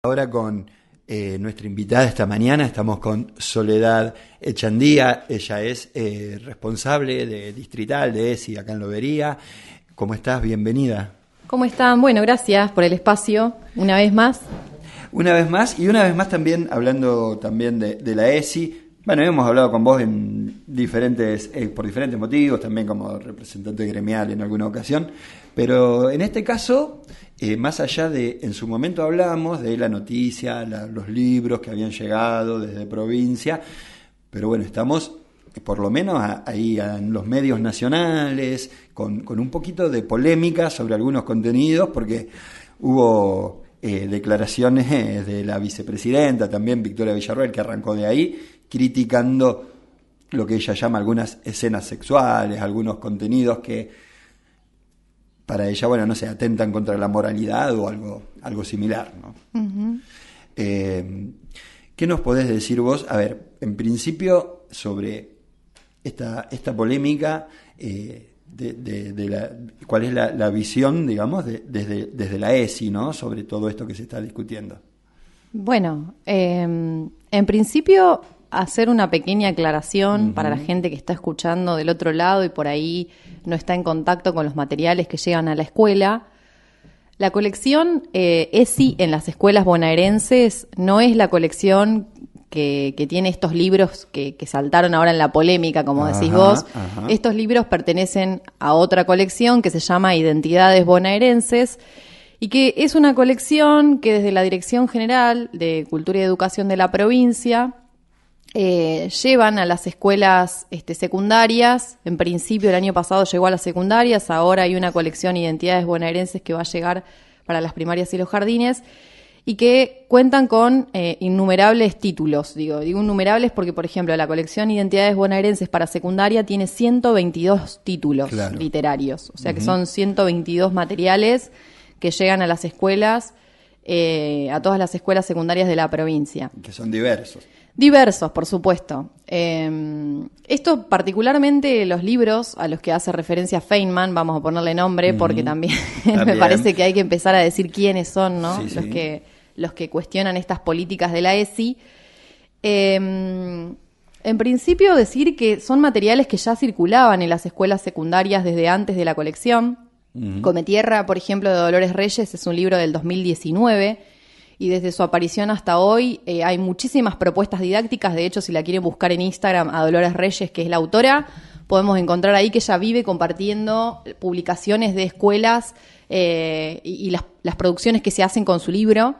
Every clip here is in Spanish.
Ahora con nuestra invitada esta mañana, estamos con Soledad Echandía. Ella es responsable de distrital de ESI acá en Lobería. ¿Cómo estás? Bienvenida. ¿Cómo están? Bueno, gracias por el espacio, una vez más. Una vez más, y una vez más también, hablando también de la ESI. Bueno, hemos hablado con vos en por diferentes motivos, también como representante gremial en alguna ocasión, pero en este caso, más allá de, en su momento hablamos de la noticia, los libros que habían llegado desde provincia, pero bueno, estamos por lo menos ahí en los medios nacionales, con un poquito de polémica sobre algunos contenidos, porque hubo declaraciones de la vicepresidenta, también Victoria Villarroel, que arrancó de ahí, criticando lo que ella llama algunas escenas sexuales, algunos contenidos que para ella, bueno, no sé, atentan contra la moralidad o algo similar, ¿no? Uh-huh. ¿Qué nos podés decir vos? A ver, en principio, sobre esta polémica, ¿cuál es la visión, digamos, desde la ESI, ¿no? Sobre todo esto que se está discutiendo. Bueno, en principio, hacer una pequeña aclaración para la gente que está escuchando del otro lado y por ahí no está en contacto con los materiales que llegan a la escuela. La colección ESI en las escuelas bonaerenses no es la colección que tiene estos libros que saltaron ahora en la polémica, como decís vos. Ajá. Estos libros pertenecen a otra colección que se llama Identidades Bonaerenses y que es una colección que desde la Dirección General de Cultura y Educación de la provincia llevan a las escuelas secundarias. En principio el año pasado llegó a las secundarias, ahora hay una colección Identidades Bonaerenses que va a llegar para las primarias y los jardines y que cuentan con innumerables títulos. Digo innumerables porque, por ejemplo, la colección Identidades Bonaerenses para secundaria tiene 122 títulos literarios, o sea que son 122 materiales que llegan a las escuelas, a todas las escuelas secundarias de la provincia. Que son diversos. Diversos, por supuesto. Esto particularmente los libros a los que hace referencia Feynman, vamos a ponerle nombre porque también me parece que hay que empezar a decir quiénes son, ¿no? Sí, los que cuestionan estas políticas de la ESI. En principio decir que son materiales que ya circulaban en las escuelas secundarias desde antes de la colección. Come Tierra, por ejemplo, de Dolores Reyes, es un libro del 2019 y desde su aparición hasta hoy hay muchísimas propuestas didácticas. De hecho, si la quieren buscar en Instagram a Dolores Reyes, que es la autora, podemos encontrar ahí que ella vive compartiendo publicaciones de escuelas y las producciones que se hacen con su libro.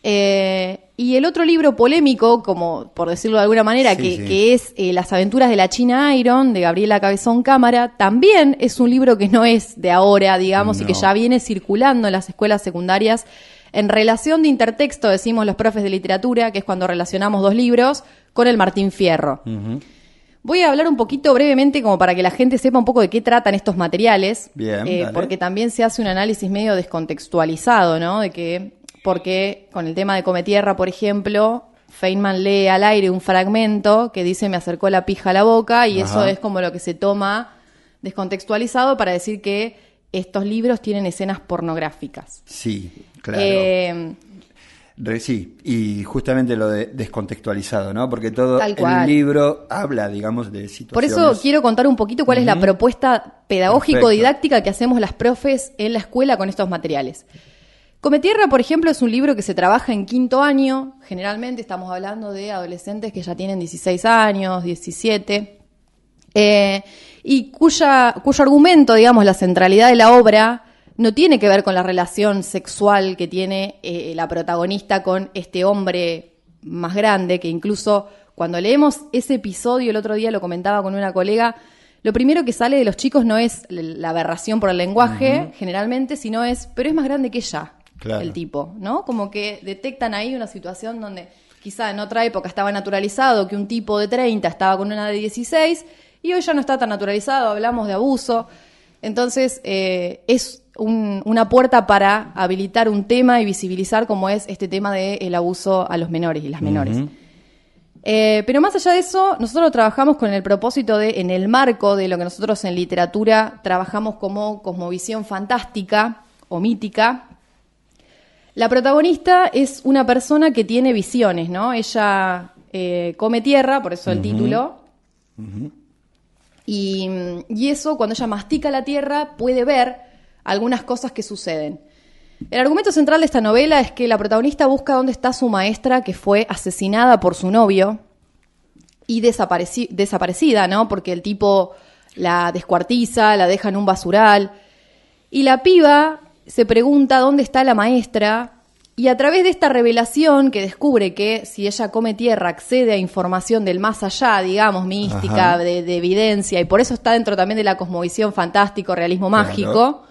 Y el otro libro polémico, como por decirlo de alguna manera, que es Las aventuras de la China Iron, de Gabriela Cabezón Cámara, también es un libro que no es de ahora, digamos, y que ya viene circulando en las escuelas secundarias en relación de intertexto, decimos los profes de literatura, que es cuando relacionamos dos libros, con el Martín Fierro. Uh-huh. Voy a hablar un poquito brevemente como para que la gente sepa un poco de qué tratan estos materiales, porque también se hace un análisis medio descontextualizado, ¿no? Porque con el tema de Come Tierra, por ejemplo, Feynman lee al aire un fragmento que dice me acercó la pija a la boca y eso es como lo que se toma descontextualizado para decir que estos libros tienen escenas pornográficas. Sí, claro. Sí, y justamente lo de descontextualizado, ¿no? Porque todo el libro habla, digamos, de situaciones. Por eso quiero contar un poquito cuál es la propuesta pedagógico-didáctica que hacemos las profes en la escuela con estos materiales. Come Tierra, por ejemplo, es un libro que se trabaja en quinto año. Generalmente estamos hablando de adolescentes que ya tienen 16 años, 17, y cuyo argumento, digamos, la centralidad de la obra no tiene que ver con la relación sexual que tiene la protagonista con este hombre más grande, que incluso cuando leemos ese episodio, el otro día lo comentaba con una colega, lo primero que sale de los chicos no es la aberración por el lenguaje, generalmente, sino pero es más grande que ella. Claro. El tipo, ¿no? Como que detectan ahí una situación donde quizá en otra época estaba naturalizado que un tipo de 30 estaba con una de 16 y hoy ya no está tan naturalizado, hablamos de abuso. Entonces es una puerta para habilitar un tema y visibilizar cómo es este tema del abuso a los menores y las menores. Pero más allá de eso, nosotros trabajamos con el propósito en el marco de lo que nosotros en literatura trabajamos como cosmovisión fantástica o mítica, La protagonista es una persona que tiene visiones, ¿no? Ella come tierra, por eso el título. Y eso, cuando ella mastica la tierra, puede ver algunas cosas que suceden. El argumento central de esta novela es que la protagonista busca dónde está su maestra, que fue asesinada por su novio y desaparecida, ¿no? Porque el tipo la descuartiza, la deja en un basural. Y la piba se pregunta dónde está la maestra, y a través de esta revelación que descubre que si ella come tierra accede a información del más allá, digamos, mística, de evidencia, y por eso está dentro también de la cosmovisión fantástico, realismo mágico,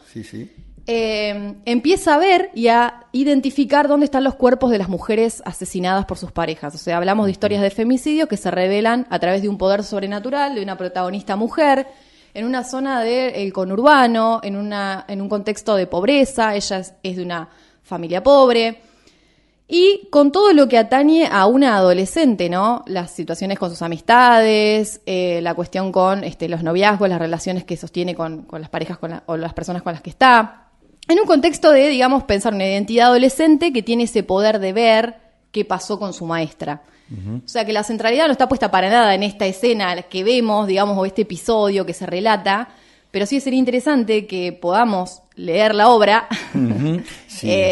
empieza a ver y a identificar dónde están los cuerpos de las mujeres asesinadas por sus parejas. O sea, hablamos de historias de femicidio que se revelan a través de un poder sobrenatural, de una protagonista mujer, en una zona del conurbano, en un contexto de pobreza. Ella es de una familia pobre, y con todo lo que atañe a una adolescente, ¿no? Las situaciones con sus amistades, la cuestión con los noviazgos, las relaciones que sostiene con las parejas o las personas con las que está, en un contexto de, digamos, pensar una identidad adolescente que tiene ese poder de ver qué pasó con su maestra. O sea, que la centralidad no está puesta para nada en esta escena que vemos, digamos, o este episodio que se relata, pero sí sería interesante que podamos leer la obra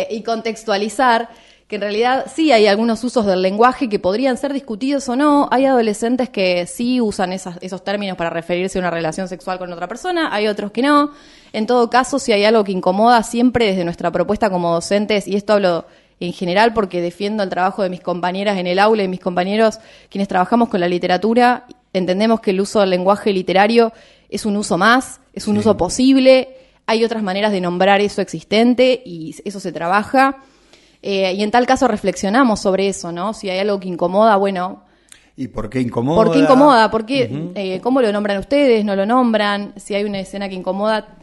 y contextualizar que en realidad sí hay algunos usos del lenguaje que podrían ser discutidos o no. Hay adolescentes que sí usan esos términos para referirse a una relación sexual con otra persona, hay otros que no. En todo caso, si hay algo que incomoda, siempre desde nuestra propuesta como docentes, y esto hablo en general porque defiendo el trabajo de mis compañeras en el aula y mis compañeros quienes trabajamos con la literatura, entendemos que el uso del lenguaje literario es un uso más, es un uso posible, hay otras maneras de nombrar eso existente y eso se trabaja. Y en tal caso reflexionamos sobre eso, ¿no? Si hay algo que incomoda, bueno... ¿Y por qué incomoda? ¿Por qué incomoda? ¿Por qué, ¿cómo lo nombran ustedes? ¿No lo nombran? Si hay una escena que incomoda,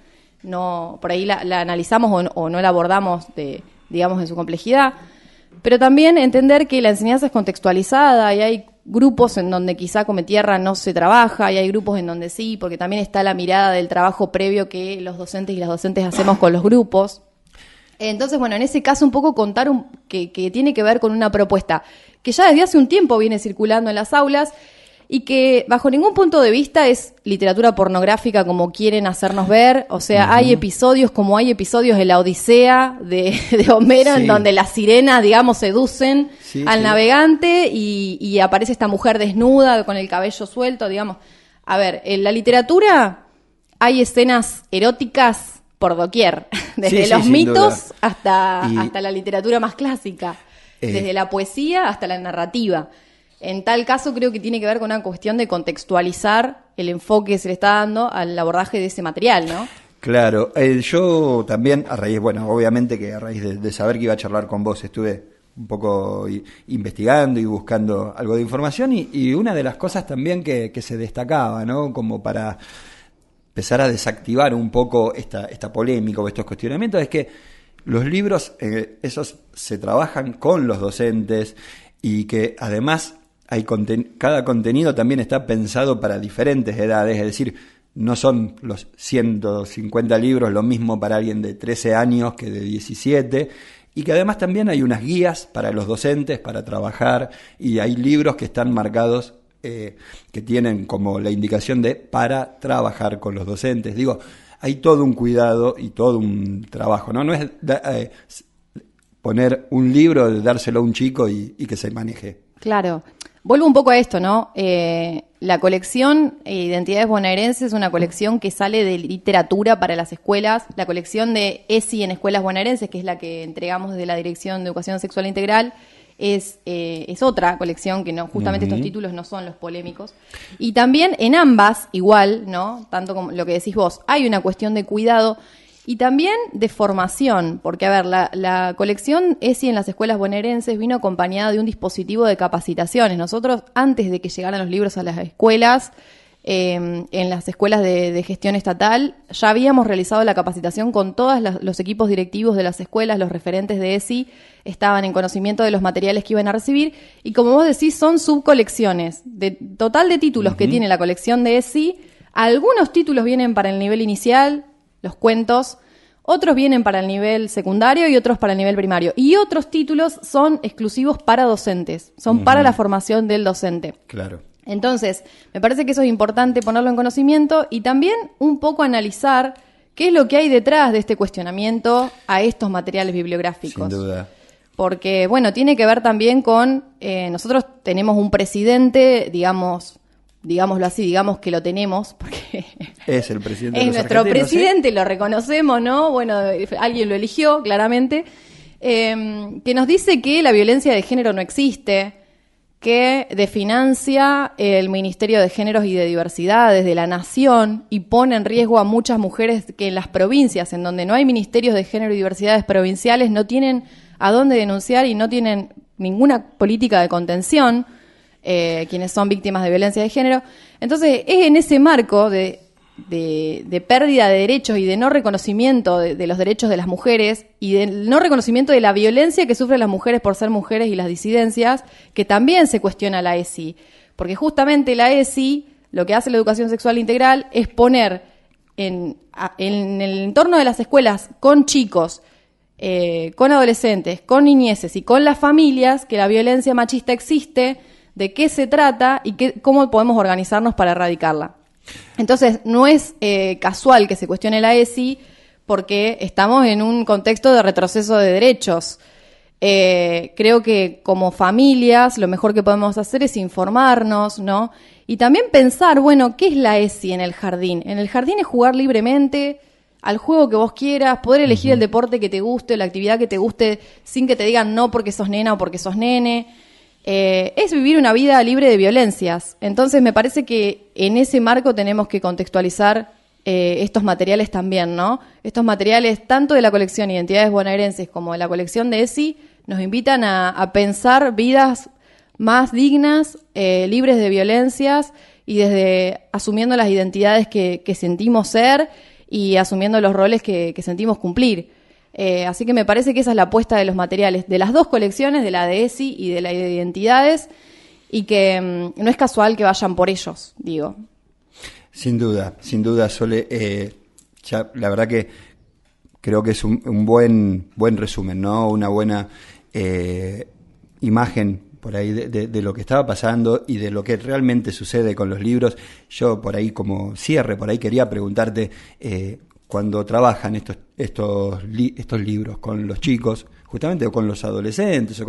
no, por ahí la analizamos o no la abordamos digamos, en su complejidad. Pero también entender que la enseñanza es contextualizada y hay grupos en donde quizá come tierra no se trabaja y hay grupos en donde sí, porque también está la mirada del trabajo previo que los docentes y las docentes hacemos con los grupos. Entonces, bueno, en ese caso un poco contar que tiene que ver con una propuesta que ya desde hace un tiempo viene circulando en las aulas y que bajo ningún punto de vista es literatura pornográfica como quieren hacernos ver. O sea, hay episodios como hay episodios de la Odisea de Homero en donde las sirenas, digamos, seducen al navegante y aparece esta mujer desnuda con el cabello suelto, digamos. A ver, en la literatura hay escenas eróticas por doquier, desde los mitos hasta la literatura más clásica, desde la poesía hasta la narrativa. En tal caso creo que tiene que ver con una cuestión de contextualizar el enfoque que se le está dando al abordaje de ese material, ¿no? Claro, yo también obviamente que a raíz de saber que iba a charlar con vos estuve un poco investigando y buscando algo de información y una de las cosas también que se destacaba, ¿no? Como para empezar a desactivar un poco esta polémica o estos cuestionamientos es que los libros, esos se trabajan con los docentes y que además cada contenido también está pensado para diferentes edades, es decir, no son los 150 libros lo mismo para alguien de 13 años que de 17, y que además también hay unas guías para los docentes para trabajar, y hay libros que están marcados que tienen como la indicación de para trabajar con los docentes. Digo, hay todo un cuidado y todo un trabajo, ¿no? No es poner un libro, dárselo a un chico y que se maneje. Claro. Vuelvo un poco a esto, ¿no? La colección Identidades Bonaerenses es una colección que sale de literatura para las escuelas. La colección de ESI en escuelas bonaerenses, que es la que entregamos desde la Dirección de Educación Sexual Integral, es otra colección que no, justamente estos títulos no son los polémicos. Y también en ambas, igual, ¿no? Tanto como lo que decís vos, hay una cuestión de cuidado y también de formación, porque, a ver, la colección ESI en las escuelas bonaerenses vino acompañada de un dispositivo de capacitaciones. Nosotros, antes de que llegaran los libros a las escuelas, en las escuelas de gestión estatal, ya habíamos realizado la capacitación con todos los equipos directivos de las escuelas, los referentes de ESI estaban en conocimiento de los materiales que iban a recibir, y como vos decís, son subcolecciones. De total de títulos que tiene la colección de ESI, algunos títulos vienen para el nivel inicial, los cuentos, Otros vienen para el nivel secundario y otros para el nivel primario. Y otros títulos son exclusivos para docentes, son para la formación del docente. Claro. Entonces, me parece que eso es importante ponerlo en conocimiento y también un poco analizar qué es lo que hay detrás de este cuestionamiento a estos materiales bibliográficos. Sin duda. Porque, bueno, tiene que ver también con, nosotros tenemos un presidente, digámoslo así, digamos que lo tenemos, porque es el presidente es nuestro presidente, ¿sí? Lo reconocemos, ¿no? Bueno, alguien lo eligió, claramente, que nos dice que la violencia de género no existe, que desfinancia el Ministerio de Géneros y de Diversidades de la Nación y pone en riesgo a muchas mujeres que en las provincias, en donde no hay ministerios de género y diversidades provinciales, no tienen a dónde denunciar y no tienen ninguna política de contención, quienes son víctimas de violencia de género. Entonces, es en ese marco de pérdida de derechos y de no reconocimiento de los derechos de las mujeres y del no reconocimiento de la violencia que sufren las mujeres por ser mujeres y las disidencias, que también se cuestiona la ESI. Porque justamente la ESI, lo que hace la educación sexual integral es poner en el entorno de las escuelas con chicos, con adolescentes, con niñeces y con las familias, que la violencia machista existe, de qué se trata y cómo podemos organizarnos para erradicarla. Entonces, no es casual que se cuestione la ESI porque estamos en un contexto de retroceso de derechos. Creo que como familias lo mejor que podemos hacer es informarnos, ¿no? Y también pensar, bueno, ¿qué es la ESI en el jardín? En el jardín es jugar libremente al juego que vos quieras, poder elegir el deporte que te guste, la actividad que te guste, sin que te digan no porque sos nena o porque sos nene. Es vivir una vida libre de violencias. Entonces me parece que en ese marco tenemos que contextualizar estos materiales también, ¿no? Estos materiales, tanto de la colección Identidades Bonaerenses como de la colección de ESI, nos invitan a pensar vidas más dignas, libres de violencias y desde asumiendo las identidades que sentimos ser y asumiendo los roles que sentimos cumplir. Así que me parece que esa es la apuesta de los materiales, de las dos colecciones, de la de ESI y de la de Identidades, y que no es casual que vayan por ellos, digo. Sin duda, Sole. Ya, la verdad que creo que es un buen resumen, ¿no? Una buena imagen por ahí de lo que estaba pasando y de lo que realmente sucede con los libros. Yo por ahí, como cierre, por ahí quería preguntarte... cuando trabajan estos libros con los chicos, justamente, o con los adolescentes,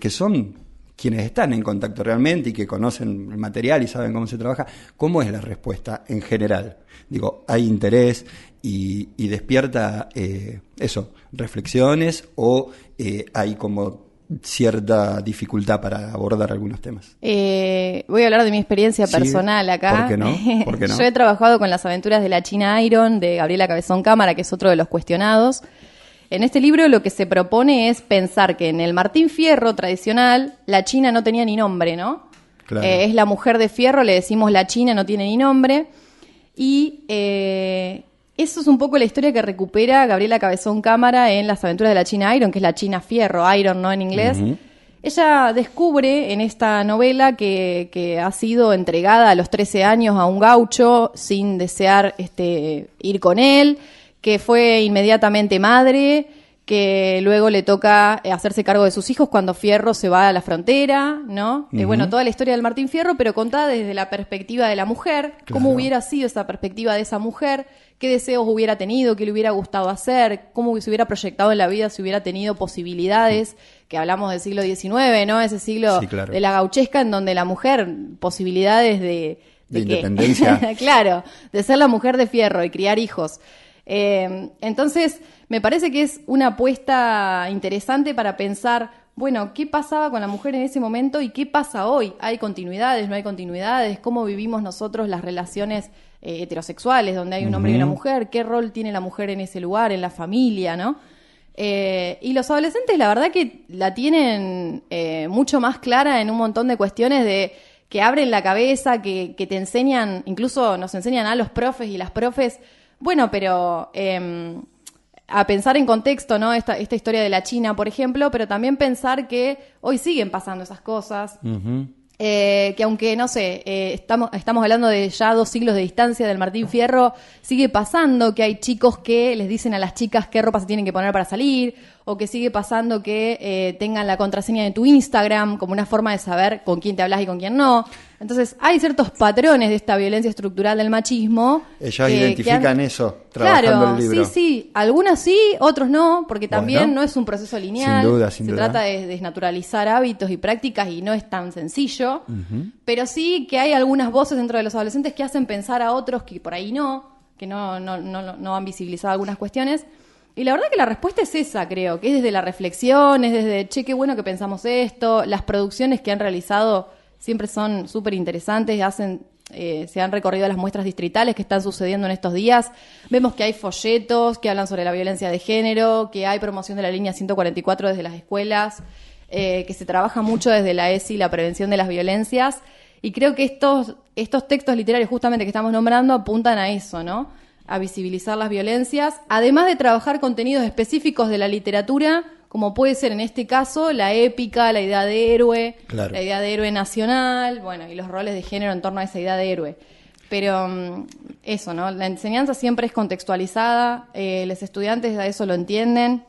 que son quienes están en contacto realmente y que conocen el material y saben cómo se trabaja, ¿cómo es la respuesta en general? Digo, ¿hay interés y despierta reflexiones o hay como cierta dificultad para abordar algunos temas? Voy a hablar de mi experiencia personal acá. ¿Por qué no? Yo he trabajado con las aventuras de la China Iron, de Gabriela Cabezón Cámara, que es otro de los cuestionados. En este libro lo que se propone es pensar que en el Martín Fierro tradicional, la China no tenía ni nombre, ¿no? Claro. Es la mujer de fierro, le decimos la China, no tiene ni nombre. Y eso es un poco la historia que recupera Gabriela Cabezón Cámara en Las aventuras de la China Iron, que es la China Fierro, Iron, ¿no? En inglés. Uh-huh. Ella descubre en esta novela que ha sido entregada a los 13 años a un gaucho sin desear ir con él, que fue inmediatamente madre, que luego le toca hacerse cargo de sus hijos cuando Fierro se va a la frontera, ¿no? Uh-huh. Bueno, toda la historia del Martín Fierro, pero contada desde la perspectiva de la mujer, claro. Cómo hubiera sido esa perspectiva de esa mujer, qué deseos hubiera tenido, qué le hubiera gustado hacer, cómo se hubiera proyectado en la vida si hubiera tenido posibilidades, que hablamos del siglo XIX, ¿no? Ese siglo sí, claro. De la gauchesca en donde la mujer, posibilidades de independencia. Claro, de ser la mujer de fierro y criar hijos. Entonces, me parece que es una apuesta interesante para pensar, bueno, ¿qué pasaba con la mujer en ese momento y qué pasa hoy? ¿Hay continuidades, no hay continuidades? ¿Cómo vivimos nosotros las relaciones heterosexuales, donde hay un hombre y una mujer? ¿Qué rol tiene la mujer en ese lugar, en la familia, no? Y los adolescentes, la verdad que la tienen mucho más clara en un montón de cuestiones que abren la cabeza, que te enseñan, incluso nos enseñan a los profes y las profes, bueno, pero a pensar en contexto, ¿no? Esta historia de la China, por ejemplo, pero también pensar que hoy siguen pasando esas cosas. Uh-huh. que aunque, no sé, estamos hablando de ya 2 siglos de distancia del Martín Fierro, sigue pasando que hay chicos que les dicen a las chicas qué ropa se tienen que poner para salir, o que sigue pasando que tengan la contraseña de tu Instagram como una forma de saber con quién te hablas y con quién no. Entonces hay ciertos patrones de esta violencia estructural del machismo. Ellos identifican eso trabajando el libro. Sí, algunas sí, otros no, porque también no es un proceso lineal. Sin duda. Se trata de desnaturalizar hábitos y prácticas y no es tan sencillo. Uh-huh. Pero sí que hay algunas voces dentro de los adolescentes que hacen pensar a otros que por ahí que no han visibilizado algunas cuestiones. Y la verdad que la respuesta es esa, creo, que es desde la reflexión, es desde, che, qué bueno que pensamos esto. Las producciones que han realizado siempre son súper interesantes, se han recorrido las muestras distritales que están sucediendo en estos días. Vemos que hay folletos que hablan sobre la violencia de género, que hay promoción de la línea 144 desde las escuelas, que se trabaja mucho desde la ESI, la prevención de las violencias. Y creo que estos textos literarios justamente que estamos nombrando apuntan a eso, ¿no? A visibilizar las violencias, además de trabajar contenidos específicos de la literatura, como puede ser en este caso la épica, la idea de héroe, claro, la idea de héroe nacional, bueno, y los roles de género en torno a esa idea de héroe. Pero eso, ¿no? La enseñanza siempre es contextualizada, los estudiantes a eso lo entienden,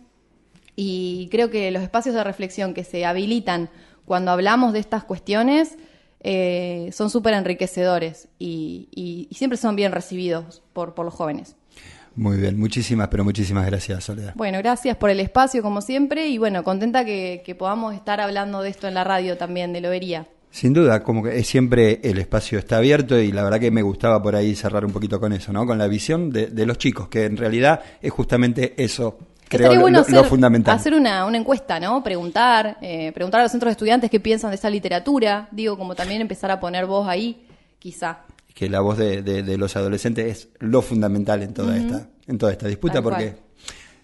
y creo que los espacios de reflexión que se habilitan cuando hablamos de estas cuestiones son súper enriquecedores y siempre son bien recibidos por los jóvenes. Muy bien, muchísimas gracias, Soledad. Bueno, gracias por el espacio como siempre y bueno, contenta que podamos estar hablando de esto en la radio también, de Lobería. Sin duda, como que siempre el espacio está abierto y la verdad que me gustaba por ahí cerrar un poquito con eso, ¿no? Con la visión de los chicos, que en realidad es justamente eso. Creo bueno lo fundamental. Hacer una encuesta, ¿no? Preguntar a los centros de estudiantes qué piensan de esa literatura. Digo, como también empezar a poner voz ahí, quizá. Que la voz de los adolescentes es lo fundamental en toda esta disputa, tal porque cual.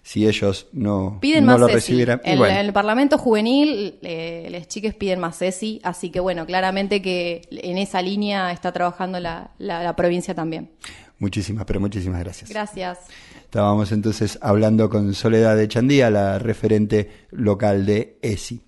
Si ellos no lo recibieran... En el Parlamento Juvenil, las chicas piden más ESI, así que bueno, claramente que en esa línea está trabajando la provincia también. Muchísimas gracias. Gracias. Estábamos entonces hablando con Soledad Echandía, la referente local de ESI.